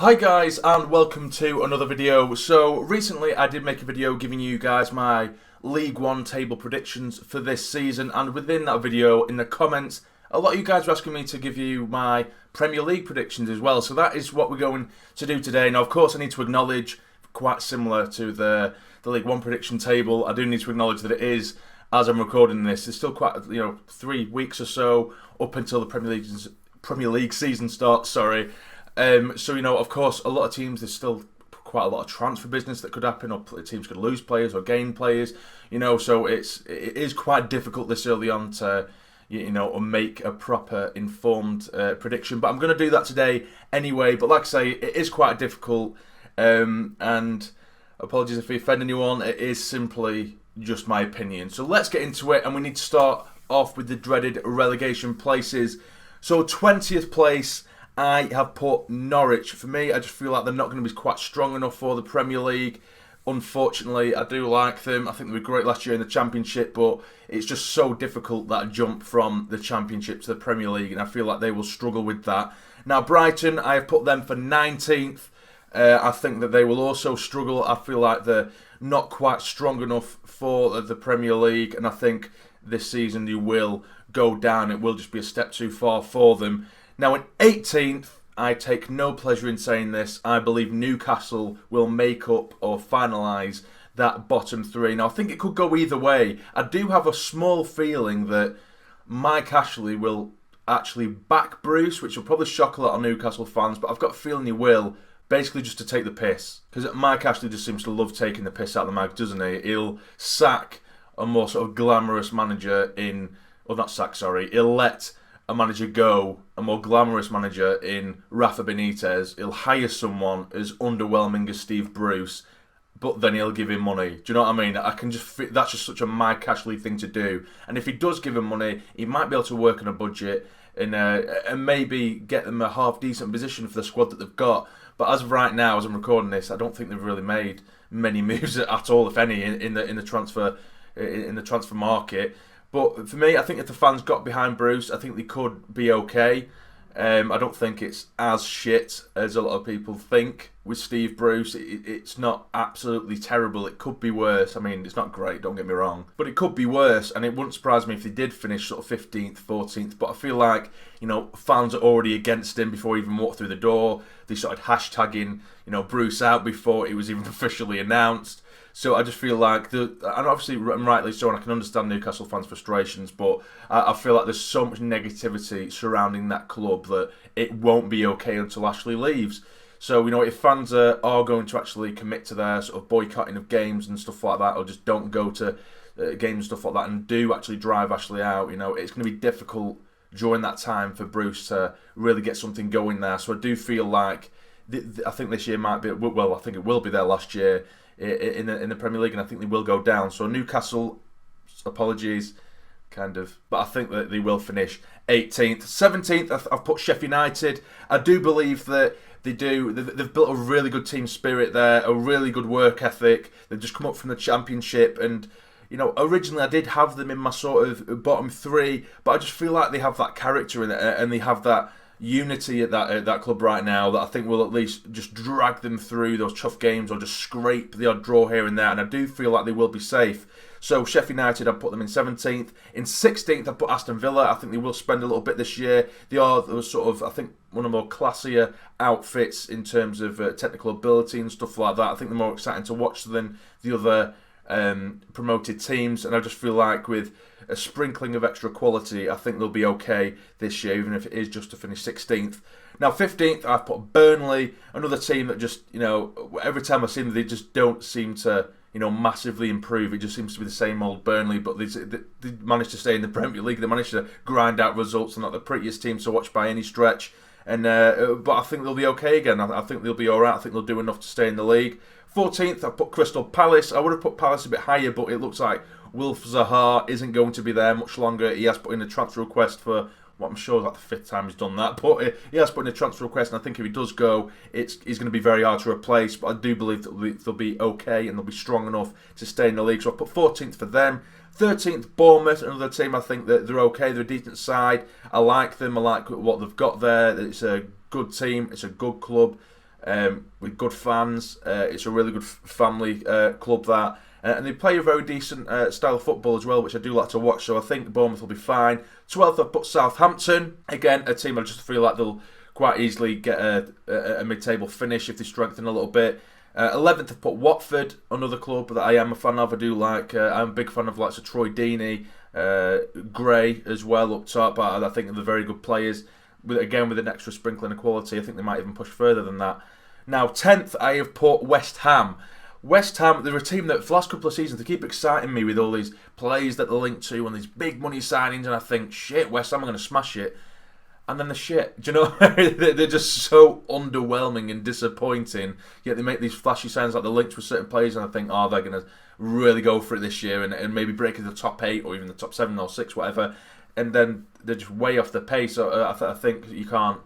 Hi guys, and welcome to another video. So recently I did make a video giving you guys my League One table predictions for this season, and within that video in the comments a lot of you guys were asking me to give you my Premier League predictions as well. So that is what we're going to do today. Now of course I need to acknowledge, quite similar to the League One prediction table, I do need to acknowledge that it is, as I'm recording this, there's still quite 3 weeks or so up until the Premier League season starts, so of course a lot of teams, there's still quite a lot of transfer business that could happen, or teams could lose players or gain players, so it is quite difficult this early on to make a proper informed prediction. But I'm going to do that today anyway. But like I say, it is quite difficult, and apologies if I offend anyone, it is simply just my opinion. So let's get into it, and we need to start off with the dreaded relegation places. So 20th place, I have put Norwich. For me, I just feel like they're not going to be quite strong enough for the Premier League. Unfortunately, I do like them. I think they were great last year in the Championship, but it's just so difficult, that jump from the Championship to the Premier League, and I feel like they will struggle with that. Now, Brighton, I have put them for 19th. I think that they will also struggle. I feel like they're not quite strong enough for the Premier League, and I think this season they will go down. It will just be a step too far for them. Now in 18th, I take no pleasure in saying this, I believe Newcastle will make up or finalise that bottom three. Now I think it could go either way. I do have a small feeling that Mike Ashley will actually back Bruce, which will probably shock a lot of Newcastle fans, but I've got a feeling he will, basically just to take the piss. Because Mike Ashley just seems to love taking the piss out of the mag, doesn't he? He'll sack a more sort of glamorous manager he'll let a manager go, a more glamorous manager in Rafa Benitez. He'll hire someone as underwhelming as Steve Bruce, but then he'll give him money. Do you know what I mean? That's just such a Mike Ashley thing to do. And if he does give him money, he might be able to work on a budget and maybe get them a half decent position for the squad that they've got. But as of right now, as I'm recording this, I don't think they've really made many moves at all, if any, in the transfer market. But for me, I think if the fans got behind Bruce, I think they could be okay. I don't think it's as shit as a lot of people think with Steve Bruce. It's not absolutely terrible. It could be worse. I mean, it's not great, don't get me wrong. But it could be worse, and it wouldn't surprise me if they did finish sort of 15th, 14th. But I feel like, fans are already against him before he even walked through the door. They started hashtagging, Bruce out before it was even officially announced. So I just feel like, and obviously rightly so, and I can understand Newcastle fans' frustrations, but I feel like there's so much negativity surrounding that club that it won't be okay until Ashley leaves. So, if fans are going to actually commit to their sort of boycotting of games and stuff like that, or just don't go to games and stuff like that, and do actually drive Ashley out, it's going to be difficult during that time for Bruce to really get something going there. So I do feel like, I think this year might be, well, I think it will be their last year in the Premier League, and I think they will go down. So Newcastle, apologies, but I think that they will finish 18th. 17th, I've put Sheff Utd. I do believe that they've built a really good team spirit there, a really good work ethic. They've just come up from the Championship, and originally I did have them in my sort of bottom three, but I just feel like they have that character in it, and they have that unity at that club right now that I think will at least just drag them through those tough games, or just scrape the odd draw here and there, and I do feel like they will be safe. So Sheff Utd, I've put them in 17th. In 16th, I've put Aston Villa. I think they will spend a little bit this year. They are sort of, I think, one of the more classier outfits in terms of technical ability and stuff like that. I think they're more exciting to watch than the other promoted teams, and I just feel like with a sprinkling of extra quality, I think they'll be okay this year, even if it is just to finish 16th. Now 15th, I've put Burnley, another team that just, every time I see them, they just don't seem to, massively improve. It just seems to be the same old Burnley, but they managed to stay in the Premier League. They managed to grind out results. They're not the prettiest team to watch by any stretch, and but I think they'll be okay again. I think they'll be alright. I think they'll do enough to stay in the league. 14th, I put Crystal Palace. I would have put Palace a bit higher, but it looks like Wilf Zaha isn't going to be there much longer. He has put in a transfer request for, well, I'm sure it's like the 5th time he's done that, but he has put in a transfer request, and I think if he does go, he's going to be very hard to replace, but I do believe that they'll be okay, and they'll be strong enough to stay in the league. So I put 14th for them. 13th, Bournemouth, another team I think that they're okay. They're a decent side. I like them. I like what they've got there. It's a good team. It's a good club. with good fans. It's a really good family club, that. And they play a very decent style of football as well, which I do like to watch, so I think Bournemouth will be fine. 12th, I've put Southampton. Again, a team I just feel like they'll quite easily get a mid-table finish if they strengthen a little bit. 11th, I've put Watford, another club that I am a fan of. I do like, I'm a big fan of likes of Troy Deeney, Gray as well up top. I think they're very good players. With an extra sprinkling of quality, I think they might even push further than that. Now, 10th, I have put West Ham. West Ham, they're a team that for the last couple of seasons, they keep exciting me with all these players that they're linked to and these big money signings, and I think, shit, West Ham are going to smash it. And then the shit. Do you know? They're just so underwhelming and disappointing. Yet they make these flashy signs like they're linked with certain players, and I think, oh, they're going to really go for it this year and maybe break into the top 8 or even the top 7 or 6, whatever. And then they're just way off the pace. So I think you can't.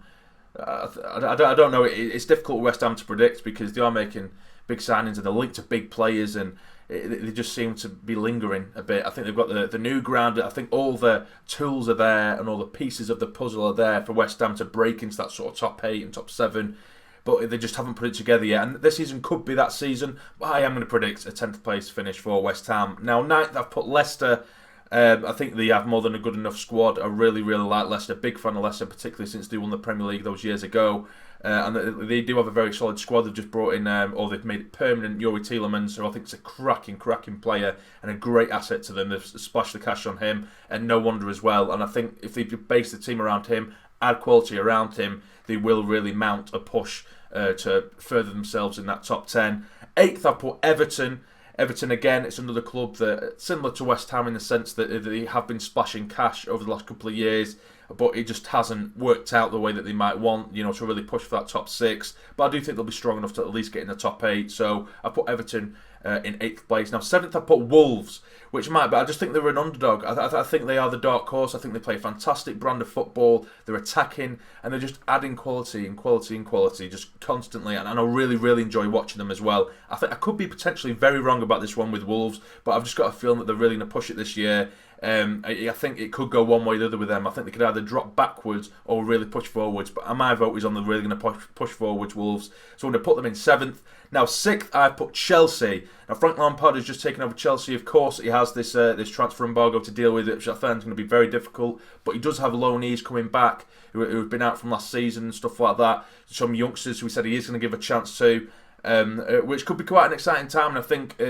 I don't know. It's difficult with West Ham to predict because they are making big signings and they're linked to big players, and they just seem to be lingering a bit. I think they've got the new ground. I think all the tools are there and all the pieces of the puzzle are there for West Ham to break into that sort of top 8 and top 7, but they just haven't put it together yet. And this season could be that season, but I am going to predict a 10th place finish for West Ham. Now, 9th, I've put Leicester. I think they have more than a good enough squad. I really, really like Leicester. Big fan of Leicester, particularly since they won the Premier League those years ago. And they do have a very solid squad. They've just brought in, or they've made it permanent, Rory Mcalpine, who I think is a cracking player and a great asset to them. They've splashed the cash on him, and no wonder as well. And I think if they base the team around him, add quality around him, they will really mount a push to further themselves in that top 10. 8th, I've put Everton. Everton, again, it's another club that similar to West Ham in the sense that they have been splashing cash over the last couple of years, but it just hasn't worked out the way that they might want, to really push for that top 6. But I do think they'll be strong enough to at least get in the top 8. So I put Everton in 8th place. Now, 7th, I put Wolves, which might, but I just think they're an underdog. I think they are the dark horse. I think they play a fantastic brand of football. They're attacking, and they're just adding quality and quality and quality just constantly. And I really, really enjoy watching them as well. I think I could be potentially very wrong about this one with Wolves, but I've just got a feeling that they're really going to push it this year. I think it could go one way or the other with them. I think they could either drop backwards or really push forwards. But my vote is on the really going to push forwards Wolves. So I'm going to put them in 7th. Now 6th, I put Chelsea. Now Frank Lampard has just taken over Chelsea. Of course, he has this transfer embargo to deal with, which I think is going to be very difficult. But he does have loanees coming back who have been out from last season and stuff like that. Some youngsters who he said he is going to give a chance to, which could be quite an exciting time. And I think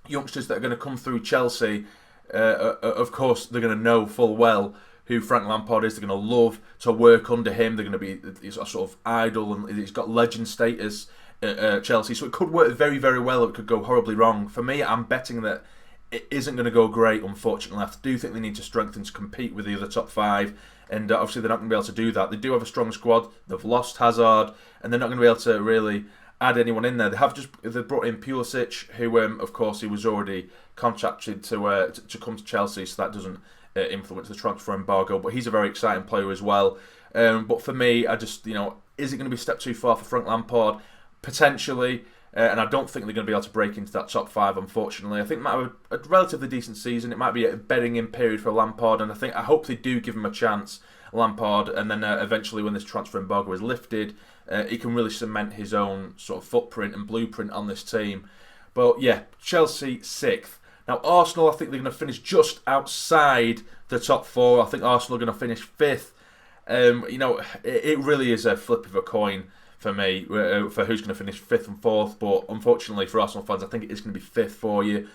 youngsters that are going to come through Chelsea, of course, they're going to know full well who Frank Lampard is. They're going to love to work under him. They're going to be a sort of idol, and he's got legend status at Chelsea. So it could work very, very well. It could go horribly wrong. For me, I'm betting that it isn't going to go great, unfortunately. I do think they need to strengthen to compete with the other top 5. And obviously, they're not going to be able to do that. They do have a strong squad. They've lost Hazard, and they're not going to be able to really add anyone in there. They've brought in Pulisic, who of course he was already contracted to come to Chelsea, so that doesn't influence the transfer embargo. But he's a very exciting player as well. But for me, I just is it going to be a step too far for Frank Lampard? Potentially, and I don't think they're going to be able to break into that top 5. Unfortunately, I think they might have a relatively decent season. It might be a bedding in period for Lampard, and I hope they do give him a chance, Lampard, and then eventually when this transfer embargo is lifted, he can really cement his own sort of footprint and blueprint on this team. But yeah, Chelsea 6th. Now Arsenal, I think they're going to finish just outside the top 4. I think Arsenal are going to finish 5th. It really is a flip of a coin for me for who's going to finish 5th and 4th. But unfortunately for Arsenal fans, I think it is going to be 5th for you.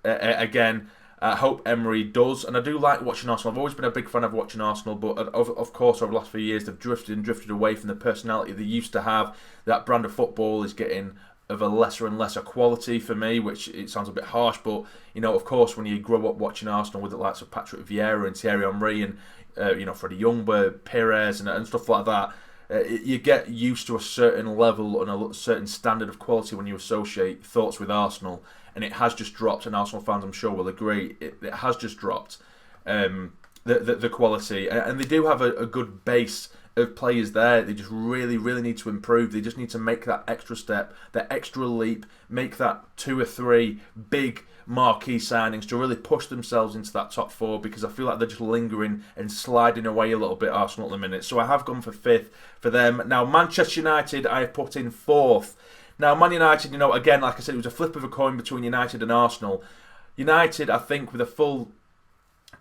Again, I hope Emery does, and I do like watching Arsenal. I've always been a big fan of watching Arsenal, but of course over the last few years they've drifted away from the personality they used to have. That brand of football is getting of a lesser and lesser quality for me, which it sounds a bit harsh, but of course when you grow up watching Arsenal with the likes of Patrick Vieira and Thierry Henry and Freddie Ljungberg, Perez and stuff like that, you get used to a certain level and a certain standard of quality when you associate thoughts with Arsenal, and it has just dropped, and Arsenal fans I'm sure will agree, it has just dropped the quality, and they do have a good base of players there. They just really, really need to improve. They just need to make that extra step, that extra leap, make that 2 or 3 big marquee signings to really push themselves into that top 4, because I feel like they're just lingering and sliding away a little bit, Arsenal, at the minute. So I have gone for 5th for them. Now, Manchester United, I have put in 4th. Now, Man United, again, like I said, it was a flip of a coin between United and Arsenal. United, I think, with a full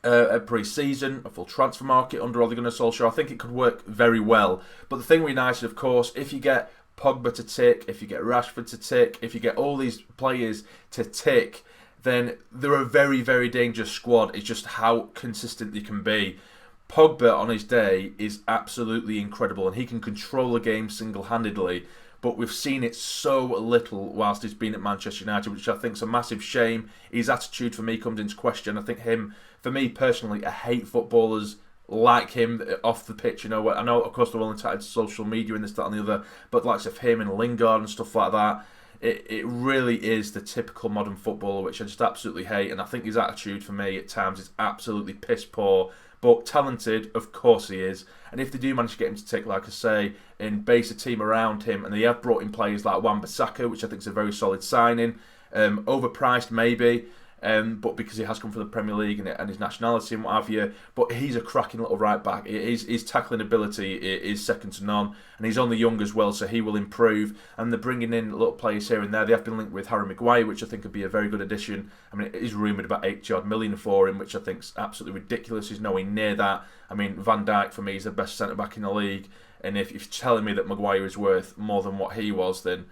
pre-season, a full transfer market under Ole Gunnar Solskjaer, I think it could work very well. But the thing with United, of course, if you get Pogba to tick, if you get Rashford to tick, if you get all these players to tick, then they're a very, very dangerous squad. It's just how consistent they can be. Pogba on his day is absolutely incredible, and he can control a game single-handedly. But we've seen it so little whilst he's been at Manchester United, which I think is a massive shame. His attitude for me comes into question. I think for me personally, I hate footballers like him off the pitch. I know, of course, they're all entitled to social media and this, that, and the other, but likes of him and Lingard and stuff like that, it really is the typical modern footballer, which I just absolutely hate. And I think his attitude for me at times is absolutely piss poor. But talented, of course he is. And if they do manage to get him to tick, like I say, and base a team around him, and they have brought in players like Wan-Bissaka, which I think is a very solid signing, overpriced maybe, but because he has come from the Premier League and his nationality and what have you, but he's a cracking little right back. His tackling ability is second to none, and he's only young as well, so he will improve. And they're bringing in little players here and there. They have been linked with Harry Maguire, which I think would be a very good addition. I mean, it is rumoured about 80-odd million for him, which I think is absolutely ridiculous. He's nowhere near that. I mean, Van Dijk for me is the best centre-back in the league, and if you're telling me that Maguire is worth more than what he was, then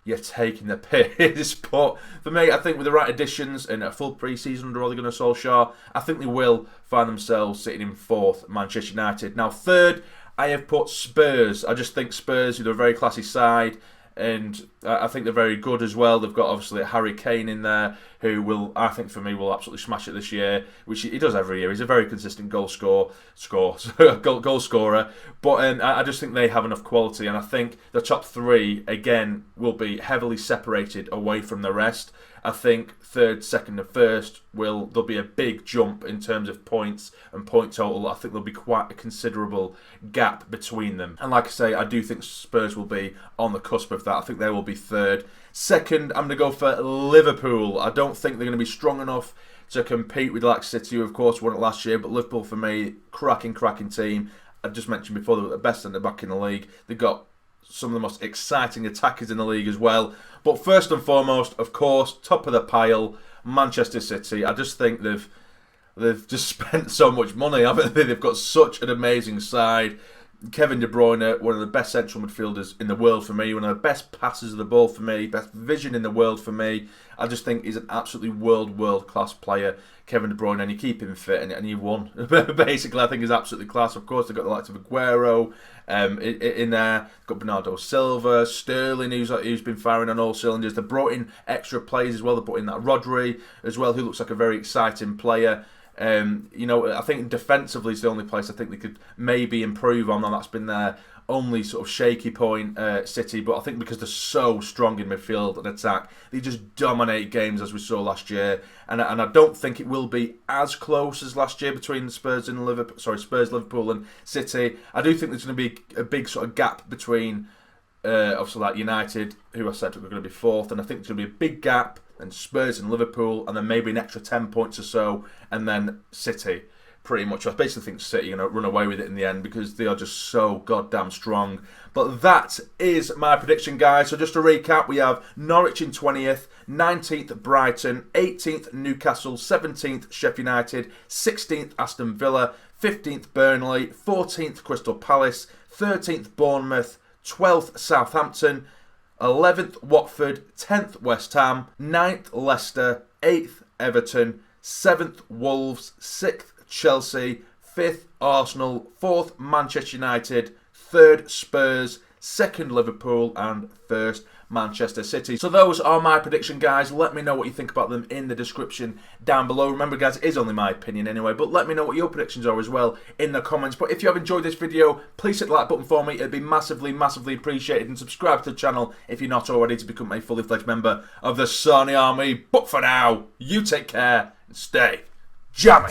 you're taking the piss. But for me, I think with the right additions and a full pre-season under Ole Gunnar Solskjaer, I think they will find themselves sitting in 4th, Manchester United. Now, 3rd, I have put Spurs. I just think Spurs, they're a very classy side, and I think they're very good as well. They've got obviously Harry Kane in there, who will, I think for me, will absolutely smash it this year, which he does every year. He's a very consistent goal scorer. But I just think they have enough quality, and I think the top 3 again will be heavily separated away from the rest. I think 3rd, 2nd, and 1st there'll be a big jump in terms of points and point total. I think there'll be quite a considerable gap between them. And like I say, I do think Spurs will be on the cusp of that. I think they will be 3rd. 2nd, I'm going to go for Liverpool. I don't think they're going to be strong enough to compete with like City, who of course won it last year. But Liverpool for me, cracking team. I just mentioned before, they were the best centre back in the league. They've got some of the most exciting attackers in the league as well. But first and foremost, of course, top of the pile, Manchester City. I just think they've just spent so much money, haven't they? They've got such an amazing side. Kevin De Bruyne, one of the best central midfielders in the world for me, one of the best passers of the ball for me, best vision in the world for me. I just think he's an absolutely world-class player, Kevin De Bruyne, and you keep him fit and you won. Basically, I think he's absolutely class. Of course, they've got the likes of Aguero in there. They've got Bernardo Silva, Sterling, who's been firing on all cylinders. They brought in extra players as well. They brought in that Rodri as well, who looks like a very exciting player. I think defensively is the only place I think they could maybe improve on, and that's been their only sort of shaky point, City. But I think because they're so strong in midfield and attack, they just dominate games as we saw last year. And I don't think it will be as close as last year between Spurs, Liverpool, and City. I do think there's going to be a big sort of gap between obviously like United, who I said were going to be 4th, and I think there's going to be a big gap. And Spurs and Liverpool, and then maybe an extra 10 points or so, and then City, pretty much. I basically think City are going to run away with it in the end because they are just so goddamn strong. But that is my prediction, guys. So just to recap, we have Norwich in 20th, 19th Brighton, 18th Newcastle, 17th Sheff Utd, 16th Aston Villa, 15th Burnley, 14th Crystal Palace, 13th Bournemouth, 12th Southampton, 11th Watford, 10th West Ham, 9th Leicester, 8th Everton, 7th Wolves, 6th Chelsea, 5th Arsenal, 4th Manchester United, 3rd Spurs, 2nd Liverpool, and 1st Manchester City. So those are my prediction, guys. Let me know what you think about them in the description down below. Remember, guys, it is only my opinion anyway, but let me know what your predictions are as well in the comments. But if you have enjoyed this video, please hit the like button for me. It'd be massively appreciated. And subscribe to the channel if you're not already to become a fully fledged member of the Sassy Army. But for now, you take care and stay jammy.